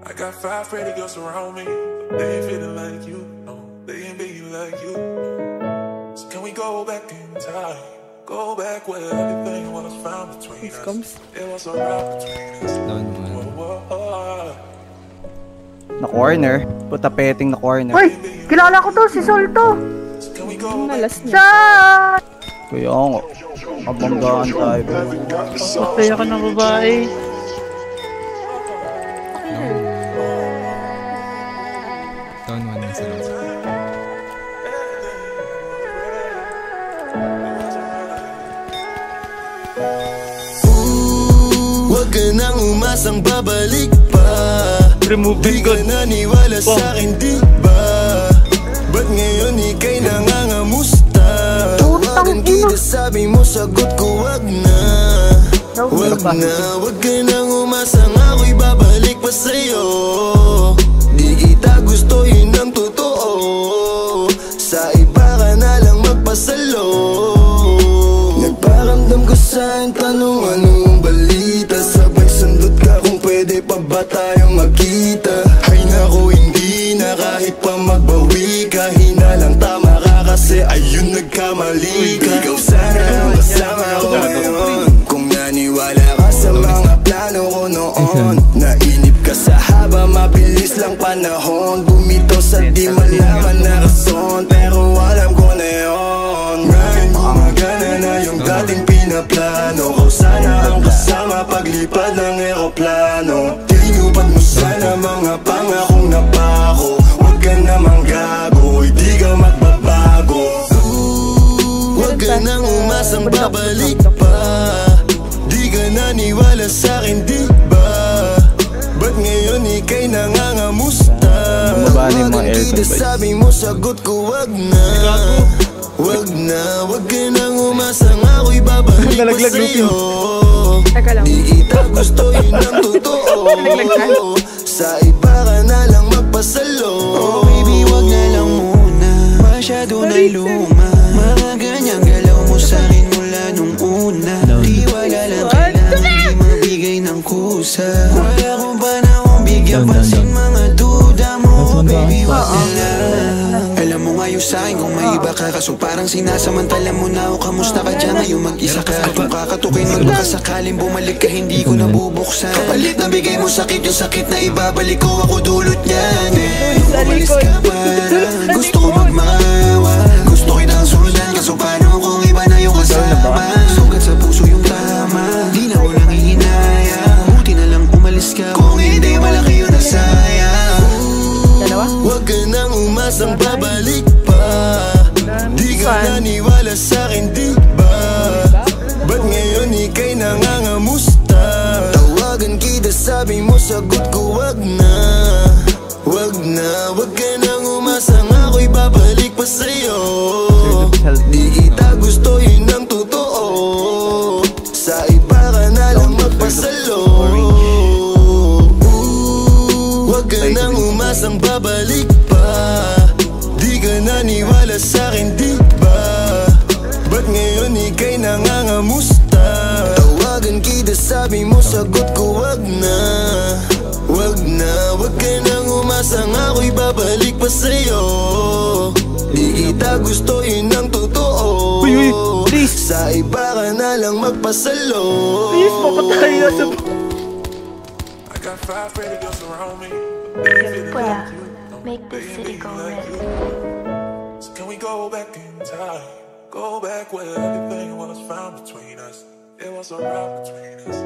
I got 5 pretty girls around me. They ain't feeling like you, no, they ain't being like you. So can we go back in time? Go back where everything was found between us. It was a rock between us. Na corner. Puta petting na corner. Uy! Kilala ko to, si Sol to! Nalas niya. Shot! Kaya nga. Mabanggaan tayo. Masaya ka ng babae. Down 1 na sila. Huwag ka nang umasang babalik pa. Di ka naniwala sa'kin, di ba? Ba't ngayon ika'y nangangamusta? Tawagan kita, sabi mo, sagot ko wag na. Wag na, wag ka nang umasang ako'y babalik pa sa'yo. Di kita gusto, yun ang totoo. Sa iba ka na lang magpasalo. Nagparamdam ko sa'kin, tanong anong balita. Sabay sundot ka kung pwede pa ba tayong magkita. Ay naku, hindi na kahit pa magbawi ka. Hinalang tama ka kasi ayun nagkamali ka. Ikaw sana ang kasama ko ngayon. Kung naniwala ka sa mga plano ko noon. Nainip ka sa haba, mabilis lang panahon. Bumitaw sa di malaman na rason. Pero alam ko na yun. Ngayon gumagana na yung dating pinaplano. Kau sana ang kasama paglipad ng eroplano. Tinupad mo sana mga pangakong napako. Huwag ka namang gago, hindi ka magbabago. Huwag ka nang umasang babalik pa. Di ka naniwala sa'kin, di ba? Ba't ngayon ika'y nangangamusta? Tawagan kita, sabi mo, sagot ko wag na. Wag na, wag ka nang umasang ako'y babalik pa sa'yo. Di kita gusto, yun ang totoo. Sa iba ka na lang magpasalo. Oh baby, wag na lang muna. Masyado na luma. Mga ganyang galaw mo sa'kin mula nung una. Di wala lang kailangan di mabigay ng kusa. Wala kong panahon bigyan pansin mga duda mo. Baby, wag na lang. Alam mo nga yung sa'kin kung may iba ka. Kaso parang sinasamantala mo na o kamusta ka dyan. Ngayon mag-isa ka at kung kakatukin magbaka sakaling bumalik ka hindi ko nabubuksan. Kapalit na bigay mo sakit yung sakit na ibabalik ko ako dulot niyan. Umalis ka parang gusto ko magmawa. Gusto kitang sundan kaso paano kung iba na yung kasama. Sugat sa puso yung tama. Di na ko lang ihinaya. Buti na lang umalis ka. Kung hindi malaki yun na sayang. Huwag ka nang umasang babalik pa. Di ka naniwala sa'kin, di ba? Ba't ngayon ika'y nangangamusta? Tawagan kita, sabi mo, sagot ko wag na. Wag na, wag ka nang umasang ako'y babalik pa sa'yo. Di kita gusto, yun ang totoo. Sa iba ka na lang magpasalo. Huwag ka nang umasang babalik pa. Di ka naniwala sa'kin, di ba? Ba't ngayon ika'y nangangamusta? Tawagan kita, sabi mo, sagot ko wag na. Wag na, wag ka nang umasang ako'y babalik pa sa'yo. Di kita gusto, yun ang totoo. Sa iba ka na lang magpasalo. Please, papatay na sa... I got 5 pretty girls around me. They ain't feeling like you, no, Make they this ain't city being go like red. you. So can we go back in time? Go back where everything was found between us. It was a rock between us.